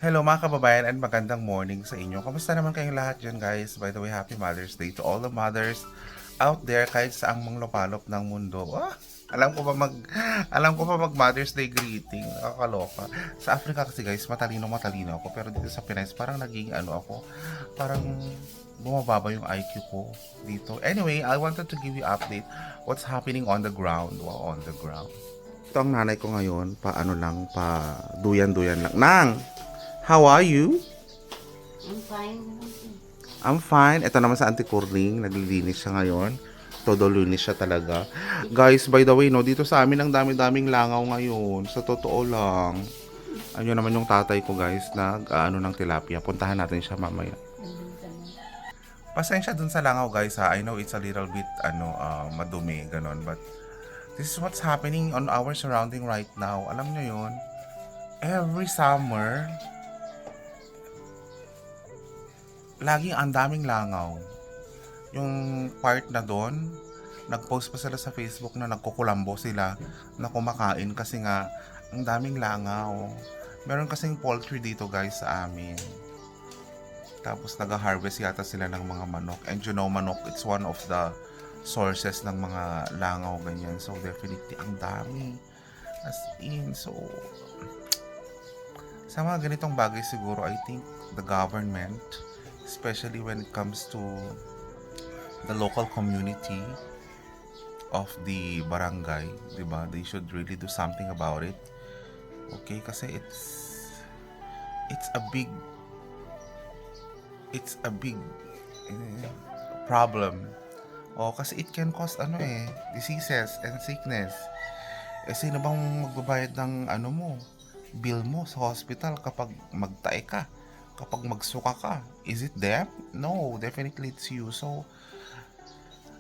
Hello mga kababayan and magandang morning sa inyo. Kamusta naman kayong lahat dyan guys? By the way, happy Mother's Day to all the mothers out there kahit saang mang lupalop ng mundo. Alam ko pa mag Mother's Day greeting. Nakakaloka. Sa Africa kasi guys, matalino ako. Pero dito sa Pinas, parang naging parang bumababa yung IQ ko dito. Anyway, I wanted to give you update what's happening on the ground. Wow, on the ground. Ito ang nanay ko ngayon, pa duyan-duyan lang. Nang! How are you? I'm fine. I'm fine. Ito naman sa Auntie Corning, naglilinis siya ngayon. Todo linis siya talaga. Guys, by the way, no, dito sa amin ang dami-daming langaw ngayon. Sa totoo lang. Ayun naman yung tatay ko, guys, nag ng tilapia. Puntahan natin siya mamaya. Pasensya dun sa langaw, guys, ha. I know it's a little bit, madumi, ganon. But this is what's happening on our surrounding right now. Alam nyo yun? Every summer, laging ang daming langaw. Yung part na doon, nag-post pa sila sa Facebook na nagkukulambo sila na kumakain kasi nga ang daming langaw. Meron kasing poultry dito guys sa amin. Tapos nag-harvest yata sila ng mga manok. And you know, manok, it's one of the sources ng mga langaw ganyan. So definitely ang dami. As in, so sa mga ganitong bagay siguro, I think the government, especially when it comes to the local community of the barangay, di ba? They should really do something about it. Okay, kasi it's a big problem. O kasi it can cause diseases and sickness. Eh sino bang magbabayad ng bill mo sa hospital kapag magtae ka? Kapag magsuka ka, is it them? No, definitely it's you. So,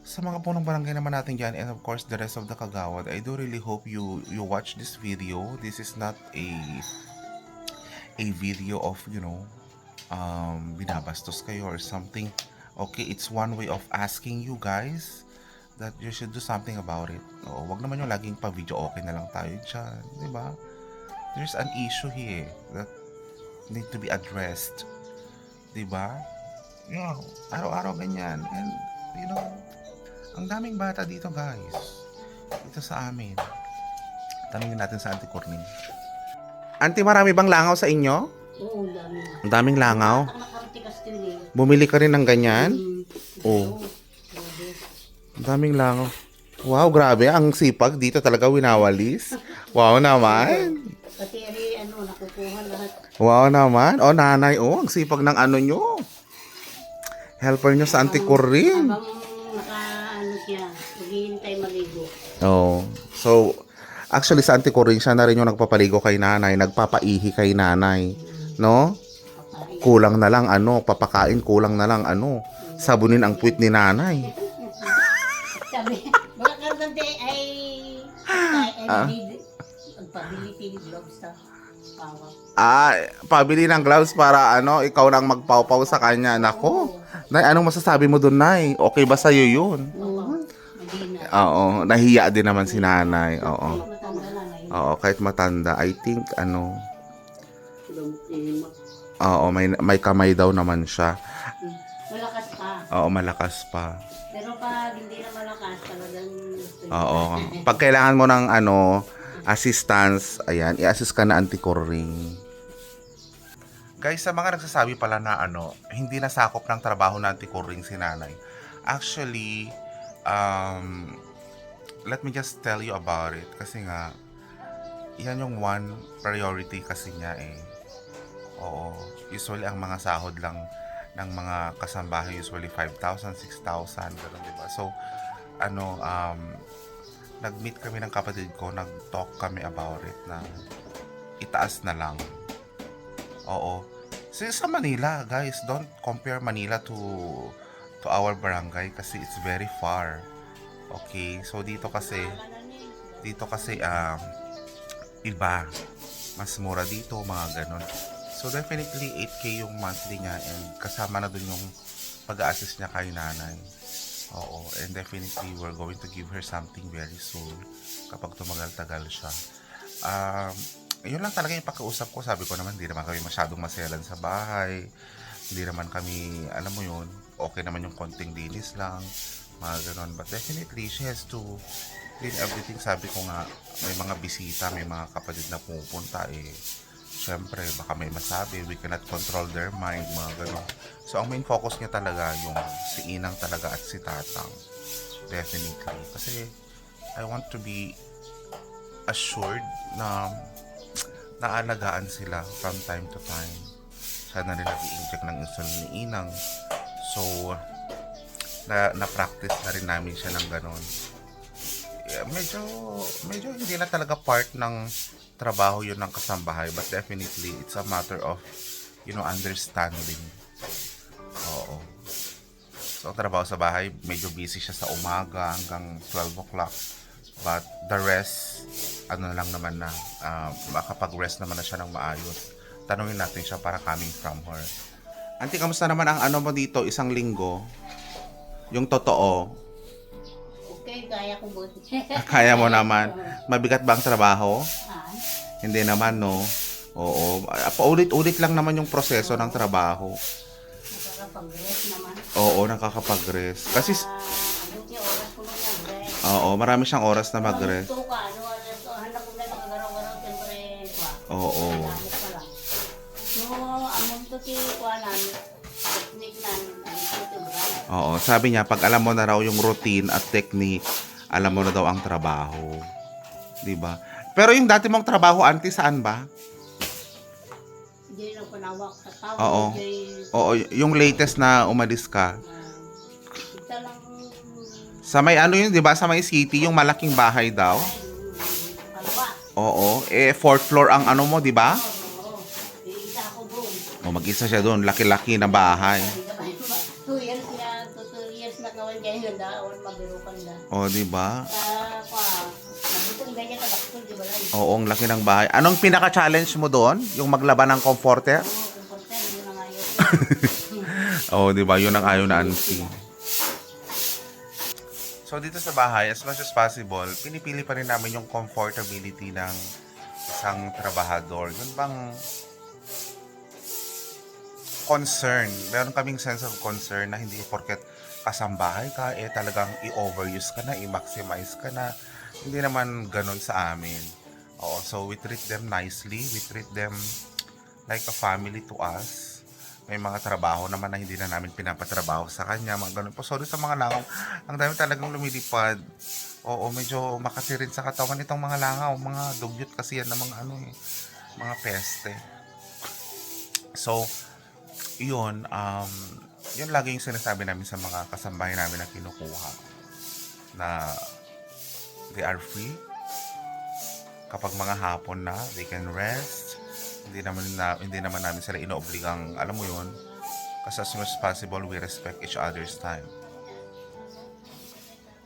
sa mga punong barangay naman natin dyan, and of course the rest of the Kagawad, I do really hope you watch this video. This is not a video of, binabastos kayo or something. Okay, it's one way of asking you guys that you should do something about it. O, wag naman yung laging pa-video okay na lang tayo dyan, di ba? There's an issue here that need to be addressed. Diba? Araw-araw ganyan. And, ang daming bata dito, guys. Dito sa amin. Tanungin natin sa Auntie Corning. Auntie, marami bang langaw sa inyo? Oo, dami. Ang daming langaw. Nakakatikas din eh. Bumili ka rin ng ganyan? Oh. Grabe. Ang daming langaw. Wow, grabe. Ang sipag. Dito talaga winawalis. Wow naman. Pati nakukuha lahat. Wow naman. Oh, nanay. Oh, ang sipag ng nyo. Helper nyo sa Auntie Corning. Habang siya, maghihintay maligo. Oh. So, actually sa Auntie Corning, siya na rin yung nagpapaligo kay nanay, nagpapaihi kay nanay. No? Kulang na lang papakain, kulang na lang sabunin ang puwit ni nanay. Sabi, mga kardante ay pabili gloves sa pawa. Pabili ng gloves para ikaw nang magpawpaw sa kanya. Nako. Nay, anong masasabi mo dun, Nay? Okay ba sa'yo yun? Hindi na. Oo, nahiya din naman si nanay. Oo. Matanda na ngayon. Oo, kahit matanda. I think, Eh, oo, may kamay daw naman siya. Malakas pa. Oo, malakas pa. Pero pag hindi na malakas, talagang gusto niya. Oo. Pag kailangan mo ng assistance, ayan, i-assist ka na Auntie Corning. Guys, sa mga nagsasabi pala na hindi nasakop ng trabaho na Auntie Corning si nanay. Actually, let me just tell you about it. Kasi nga, yan yung one priority kasi niya eh. Oo. Usually, ang mga sahod lang ng mga kasambahay, usually 5,000, 6,000, gano'n, diba? So, nag-meet kami ng kapatid ko, nag-talk kami about it na itaas na lang. Oo. So, sa Manila, guys, don't compare Manila to our barangay kasi it's very far. Okay? So, dito kasi iba. Mas mura dito, mga ganon. So, definitely 8K yung monthly niya and kasama na dun yung pag-a-assist niya kay nanay. Oo, and definitely we're going to give her something very soon kapag tumagal-tagal siya. Yun lang talaga yung pagkausap ko. Sabi ko naman, hindi naman kami masyadong maselan sa bahay. Hindi naman kami, alam mo yun, okay naman yung konting linis lang. Mga ganon. But definitely, she has to clean everything. Sabi ko nga, may mga bisita, may mga kapatid na pupunta eh. Siyempre, baka may masabi, we cannot control their mind, mga ganon. So, ang main focus niya talaga yung si Inang talaga at si Tatang. Definitely. Kasi, I want to be assured na naalagaan sila from time to time. Sana rin nag-i-inject ng insulin ni Inang. So, na-practice na rin namin siya ng ganon. Yeah, medyo hindi na talaga part ng trabaho yun ng kasambahay. But definitely, it's a matter of, understanding. Oo. So, ang trabaho sa bahay, medyo busy siya sa umaga hanggang 12 o'clock. But the rest, ano lang naman na, makapag-rest naman na siya ng maayos. Tanungin natin siya para coming from her. Auntie, kamusta naman ang ano mo dito, isang linggo? Yung totoo. Okay, kaya ko buti. Kaya mo naman. Mabigat ba ang trabaho? Ah, Hindi naman, no? Oo. Paulit-ulit lang naman yung proseso ng trabaho. nakakapag-rest naman. Oo, nakakapag-rest. Kasi, Buti oras ko mag-rest. oo, marami siyang oras na mag-rest. Ito ka, hanap ko na nakagaraw-garaw, siyempre, Oo. Hanap pa lang. No, amon to si Kuanan, technique na, ito brand. Oo, sabi niya, pag alam mo na raw yung routine at technique, alam mo na daw ang trabaho. 'Di ba? Pero yung dati mong trabaho, auntie, saan ba? Hindi lang panawak sa tao. Oo. Oo, yung latest na umalis ka. Isa lang, Sa may ano yun, 'di ba? Sa may city, yung malaking bahay daw. kalawa. Oo, fourth floor ang ano mo, 'di ba? Oo, isa ako doon. O mag-isa siya doon, laki-laki na bahay. 2 years na, 2 years na kawan kaya yun daon, magirukan na. O, 'di ba? Nabutong ganyan na bakto, di ba lang? Oo, ang laki ng bahay. Anong pinaka-challenge mo doon? Yung maglaban ng comforter? Oo, kung portal, yun ang ayaw. Oo, 'di ba? Yun ang ayaw na auntie. So dito sa bahay, as much as possible, pinipili pa rin namin yung comfortability ng isang trabahador. Yun bang concern? Meron kaming sense of concern na hindi porket kasambahay ka, talagang i-overuse ka na, i-maximize ka na. Hindi naman ganun sa amin. Oo, so we treat them nicely. We treat them like a family to us. May mga trabaho naman na hindi na namin pinapatrabaho sa kanya, mga ganun po. Sorry sa mga langaw, ang dami talagang lumilipad. Oo, medyo makati rin sa katawan itong mga langaw, mga dugyot kasi yan ng mga mga peste. So, yun, yun lagi yung sinasabi namin sa mga kasambahay namin na kinukuha, na they are free. Kapag mga hapon na, they can rest. Hindi naman namin sila inoobligang, alam mo yun, kasi as much as possible we respect each other's time.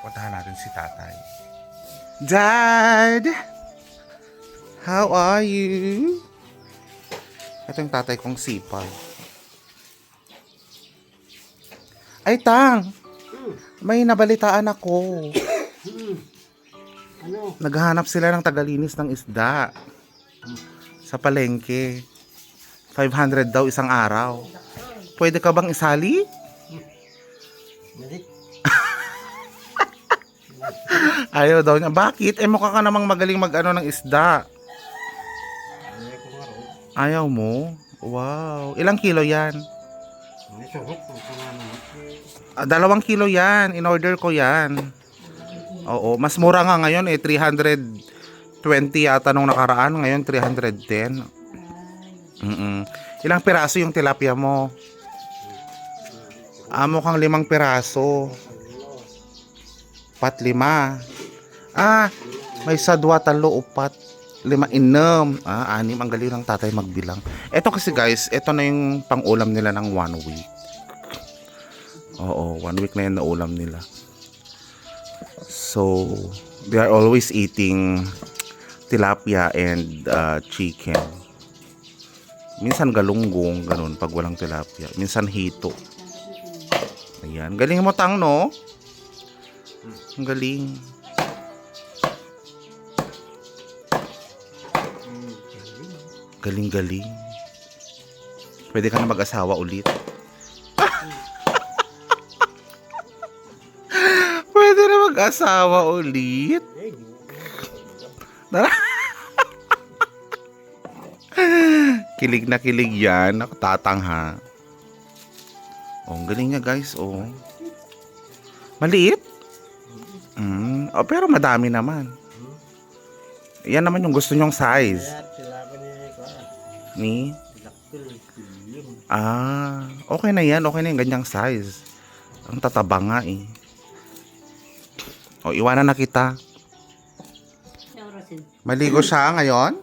Puntahan natin si tatay. Dad! How are you? Ito yung tatay kong sipag. Ay, Tang! May nabalitaan ako. Ano? Naghahanap sila ng tagalinis ng isda. Sa palengke. 500 daw isang araw. Pwede ka bang isali? Ayaw daw niya. Bakit? Mukha ka namang magaling mag-ano ng isda. Ayaw mo? Wow. Ilang kilo yan? 2 kilo yan. In-order ko yan. Oo. Mas mura nga ngayon 320 yata nung nakaraan. Ngayon 310. Ilang piraso yung tilapia mo? Mukhang 5 piraso. 5. May sadwa, 3, 4, 5, 6. 6. 6. Ang galing ng tatay magbilang. Ito kasi guys, ito na yung pang-ulam nila ng 1 week. Oo, 1 week na yan na ulam nila. So, they are always eating tilapia and chicken. Minsan galunggong, ganun, pag walang tilapia. Minsan hito. Ayan. Galing mo, Tang, no? Ang galing. Galing-galing. Pwede ka na mag-asawa ulit. Pwede na mag-asawa ulit. Kilig na kilig yan. Nakatatang ha. Oh, ang galing niya guys. Oh. Maliit? Oh, pero madami naman. Yan naman yung gusto nyong size. Ni? Okay na yan. Okay na yung ganyang size. Ang tataba nga eh. O, iwanan na kita. Maligo siya ngayon?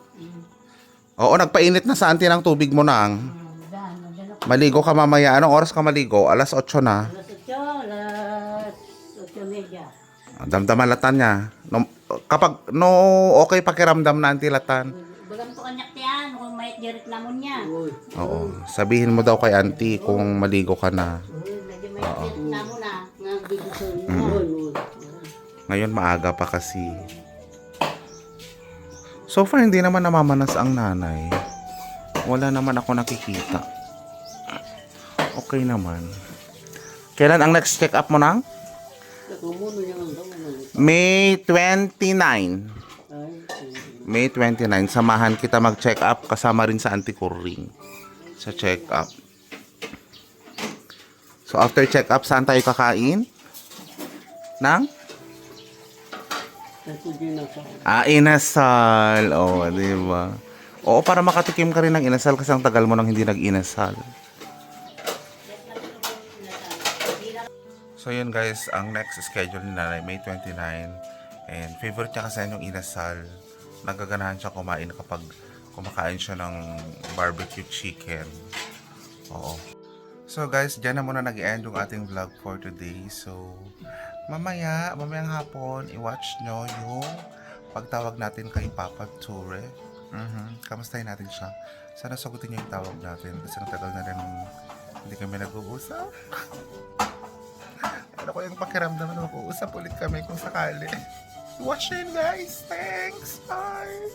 Oo, nagpainit na sa auntie ng tubig mo nang. Maligo ka mamaya. Anong oras ka maligo? Alas 8 na. Alas 8, alas 8:30. Damdaman latan niya. Okay pakiramdam na auntie latan. Bagam to kanyak tiyan, kung may dirit namon niya. Oo. Sabihin mo daw kay auntie kung maligo ka na. Medyo may dirit namon na. Nga bigusun. Ngayon maaga pa kasi. So far hindi naman namamanas ang nanay. Wala naman ako nakikita. Okay naman. Kailan ang next check up mo nang? May 29. May 29. Samahan kita mag-check up kasama rin sa Auntie Coring. Sa check up. So after check up, saan tayo kakain? Nang? Inasal. Oo, di ba? Oo, para makatikim ka rin ng inasal kasi ang tagal mo nang hindi nag-inasal. So yun guys, ang next schedule ni nanay, May 29. And favorite niya kasi yung inasal. Nagaganahan siya kumain kapag kumakain siya ng barbecue chicken. Oo. So guys, dyan na muna nag-end yung ating vlog for today. So, mamayang hapon, i-watch nyo yung pagtawag natin kay Papa Ture. Kamustahin natin siya. Sana sagutin niyo yung tawag natin kasi natagal na rin hindi kami nag-uusap. Ano ko yung pakiramdam na mag-uusap ulit kami kung sakali. Watch yun guys. Thanks. Bye.